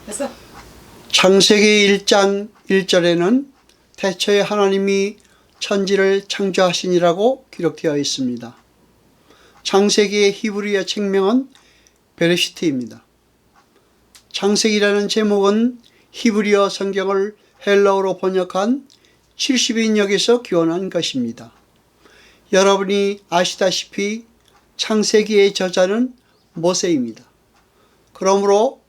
됐어. 창세기 1장 1절에는 태초에 하나님이 천지를 창조하시니라고 기록되어 있습니다. 창세기의 히브리어 책명은 베레시트입니다. 창세기라는 제목은 히브리어 성경을 헬라어로 번역한 70인역에서 기원한 것입니다. 여러분이 아시다시피 창세기의 저자는 모세입니다. 그러므로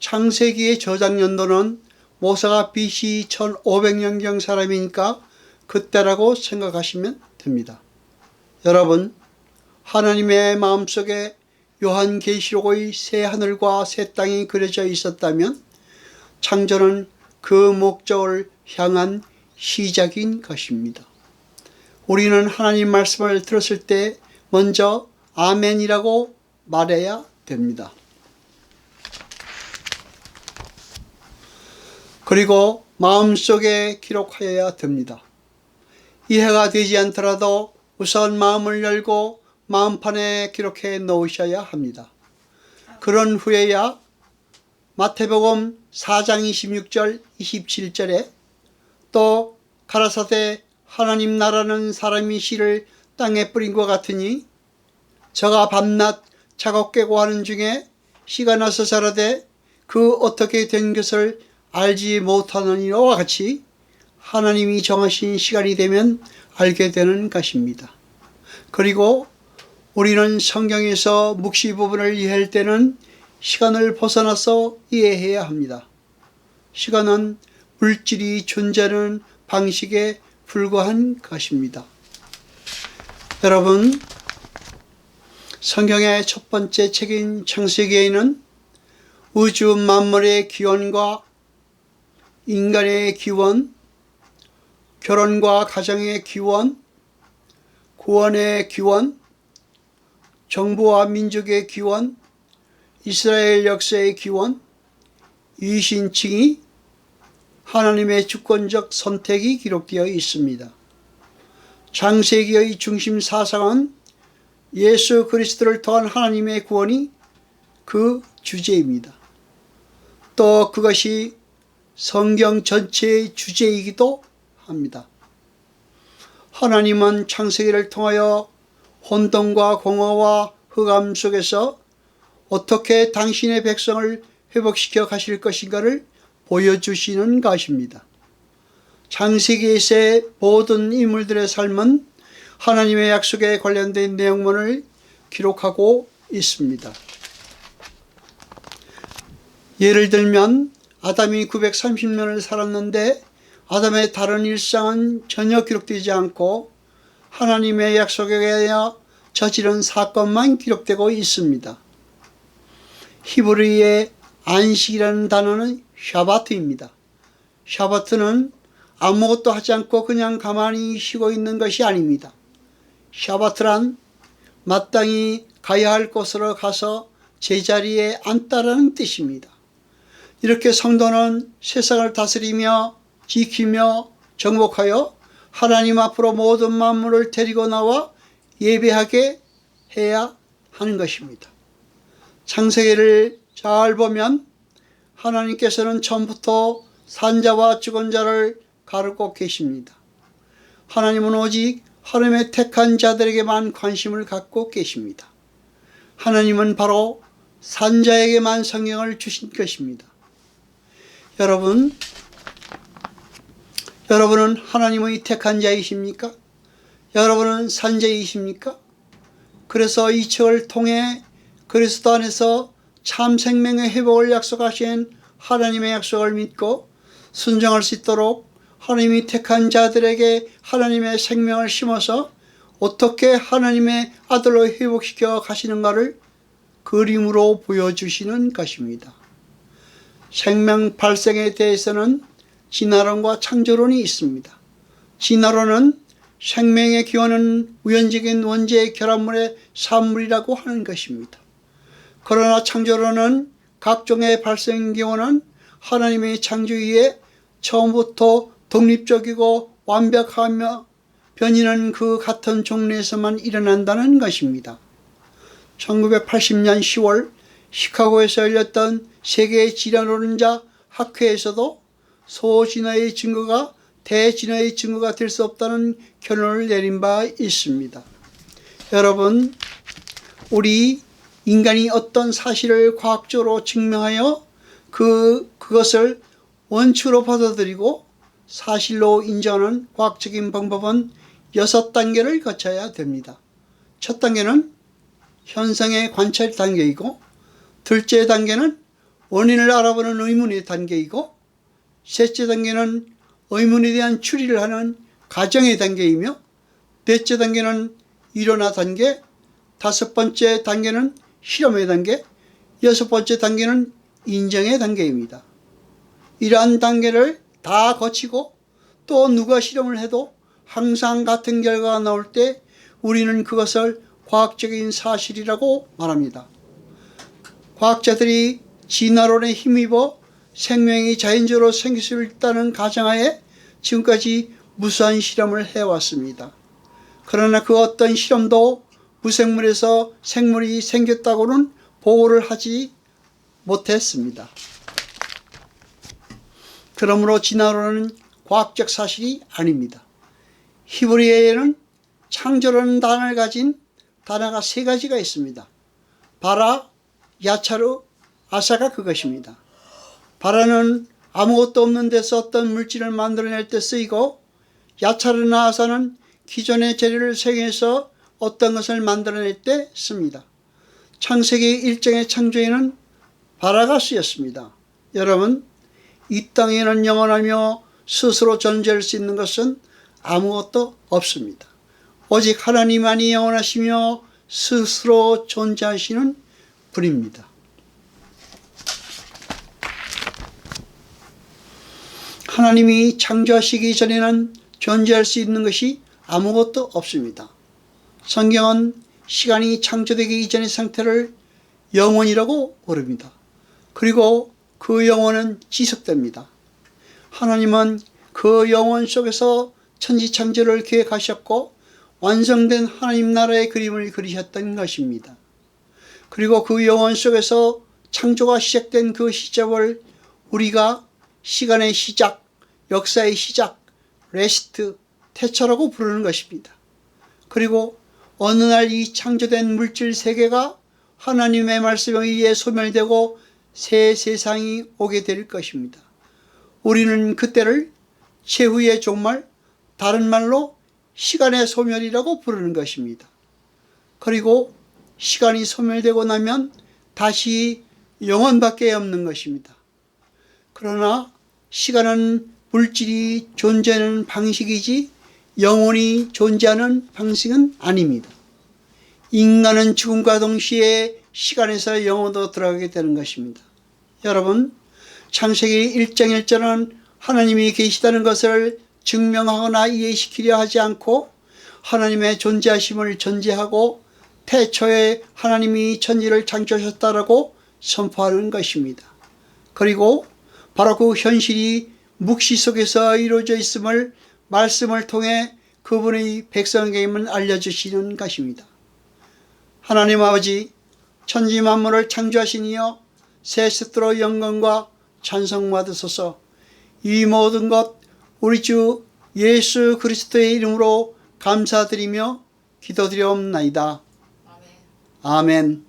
창세기의 저작 연도는 모세가 BC 1500년경 사람이니까 그때라고 생각하시면 됩니다. 여러분, 하나님의 마음속에 요한계시록의 새 하늘과 새 땅이 그려져 있었다면 창조는 그 목적을 향한 시작인 것입니다. 우리는 하나님 말씀을 들었을 때 먼저 아멘이라고 말해야 됩니다. 그리고 마음속에 기록하여야 됩니다. 이해가 되지 않더라도 우선 마음을 열고 마음판에 기록해 놓으셔야 합니다. 그런 후에야 마태복음 4장 26절 27절에 또 가라사대 하나님 나라는 사람이 씨를 땅에 뿌린 것 같으니 저가 밤낮 작업 깨고 하는 중에 씨가 나서 자라되 그 어떻게 된 것을 알지 못하는 이와 같이 하나님이 정하신 시간이 되면 알게 되는 것입니다. 그리고 우리는 성경에서 묵시 부분을 이해할 때는 시간을 벗어나서 이해해야 합니다. 시간은 물질이 존재하는 방식에 불과한 것입니다. 여러분, 성경의 첫 번째 책인 창세기에는 우주 만물의 기원과 인간의 기원, 결혼과 가정의 기원, 구원의 기원, 정부와 민족의 기원, 이스라엘 역사의 기원, 이신칭의, 하나님의 주권적 선택이 기록되어 있습니다. 창세기의 중심 사상은 예수 그리스도를 통한 하나님의 구원이 그 주제입니다. 또 그것이 성경 전체의 주제이기도 합니다. 하나님은 창세기를 통하여 혼돈과 공허와 흑암 속에서 어떻게 당신의 백성을 회복시켜 가실 것인가를 보여주시는 것입니다. 창세기에서의 모든 인물들의 삶은 하나님의 약속에 관련된 내용만을 기록하고 있습니다. 예를 들면 아담이 930년을 살았는데 아담의 다른 일상은 전혀 기록되지 않고 하나님의 약속에 의하여 저지른 사건만 기록되고 있습니다. 히브리의 안식이라는 단어는 샤바트입니다. 샤바트는 아무것도 하지 않고 그냥 가만히 쉬고 있는 것이 아닙니다. 샤바트란 마땅히 가야 할 곳으로 가서 제자리에 앉다라는 뜻입니다. 이렇게 성도는 세상을 다스리며 지키며 정복하여 하나님 앞으로 모든 만물을 데리고 나와 예배하게 해야 하는 것입니다. 창세기를 잘 보면 하나님께서는 처음부터 산자와 죽은 자를 가르고 계십니다. 하나님은 오직 하나님의 택한 자들에게만 관심을 갖고 계십니다. 하나님은 바로 산자에게만 성경을 주신 것입니다. 여러분은 하나님의 택한 자이십니까? 여러분은 산자이십니까? 그래서 이 책을 통해 그리스도 안에서 참 생명의 회복을 약속하신 하나님의 약속을 믿고 순종할 수 있도록 하나님이 택한 자들에게 하나님의 생명을 심어서 어떻게 하나님의 아들로 회복시켜 가시는가를 그림으로 보여주시는 것입니다. 생명 발생에 대해서는 진화론과 창조론이 있습니다. 진화론은 생명의 기원은 우연적인 원자의 결합물의 산물이라고 하는 것입니다. 그러나 창조론은 각종의 발생 기원은 하나님의 창조 이에 처음부터 독립적이고 완벽하며 변이는 그 같은 종류에서만 일어난다는 것입니다. 1980년 10월 시카고에서 열렸던 세계 진화론자 학회에서도 소진화의 증거가 대진화의 증거가 될 수 없다는 결론을 내린 바 있습니다. 여러분, 우리 인간이 어떤 사실을 과학적으로 증명하여 그것을 원칙으로 받아들이고 사실로 인정하는 과학적인 방법은 6단계를 거쳐야 됩니다. 첫 단계는 현상의 관찰 단계이고, 둘째 단계는 원인을 알아보는 의문의 단계이고, 셋째 단계는 의문에 대한 추리를 하는 가정의 단계이며, 넷째 단계는 일원화 단계, 다섯 번째 단계는 실험의 단계, 여섯 번째 단계는 인정의 단계입니다. 이러한 단계를 다 거치고 또 누가 실험을 해도 항상 같은 결과가 나올 때 우리는 그것을 과학적인 사실이라고 말합니다. 과학자들이 진화론에 힘입어 생명이 자연적으로 생길 수 있다는 가정하에 지금까지 무수한 실험을 해왔습니다. 그러나 그 어떤 실험도 무생물에서 생물이 생겼다고는 보고를 하지 못했습니다. 그러므로 진화론은 과학적 사실이 아닙니다. 히브리어에는 창조라는 단어를 가진 단어가 3가지가 있습니다. 바라, 야차르, 아사가 그것입니다. 바라는 아무것도 없는 데서 어떤 물질을 만들어낼 때 쓰이고, 야차르나 아사는 기존의 재료를 사용해서 어떤 것을 만들어낼 때 씁니다. 창세기 1장의 창조에는 바라가 쓰였습니다. 여러분, 이 땅에는 영원하며 스스로 존재할 수 있는 것은 아무것도 없습니다. 오직 하나님만이 영원하시며 스스로 존재하시는 분입니다. 하나님이 창조하시기 전에는 존재할 수 있는 것이 아무것도 없습니다. 성경은 시간이 창조되기 이전의 상태를 영원이라고 부릅니다. 그리고 그 영원은 지속됩니다. 하나님은 그 영원 속에서 천지창조를 계획하셨고 완성된 하나님 나라의 그림을 그리셨던 것입니다. 그리고 그 영원 속에서 창조가 시작된 그 시점을 우리가 시간의 시작, 역사의 시작, 레시트, 태초라고 부르는 것입니다. 그리고 어느 날 이 창조된 물질 세계가 하나님의 말씀에 의해 소멸되고 새 세상이 오게 될 것입니다. 우리는 그때를 최후의 종말, 다른 말로 시간의 소멸이라고 부르는 것입니다. 그리고 시간이 소멸되고 나면 다시 영원밖에 없는 것입니다. 그러나 시간은 물질이 존재하는 방식이지 영원히 존재하는 방식은 아닙니다. 인간은 죽음과 동시에 시간에서 영원으로 들어가게 되는 것입니다. 여러분, 창세기 1장 1절은 하나님이 계시다는 것을 증명하거나 이해시키려 하지 않고 하나님의 존재하심을 전제하고 태초에 하나님이 천지를 창조하셨다라고 선포하는 것입니다. 그리고 바로 그 현실이 묵시 속에서 이루어져 있음을 말씀을 통해 그분의 백성에게만 알려주시는 것입니다. 하나님 아버지, 천지 만물을 창조하신 이여 세세토록 영광과 찬송 받으소서. 이 모든 것 우리 주 예수 그리스도의 이름으로 감사드리며 기도드리옵나이다. 아멘.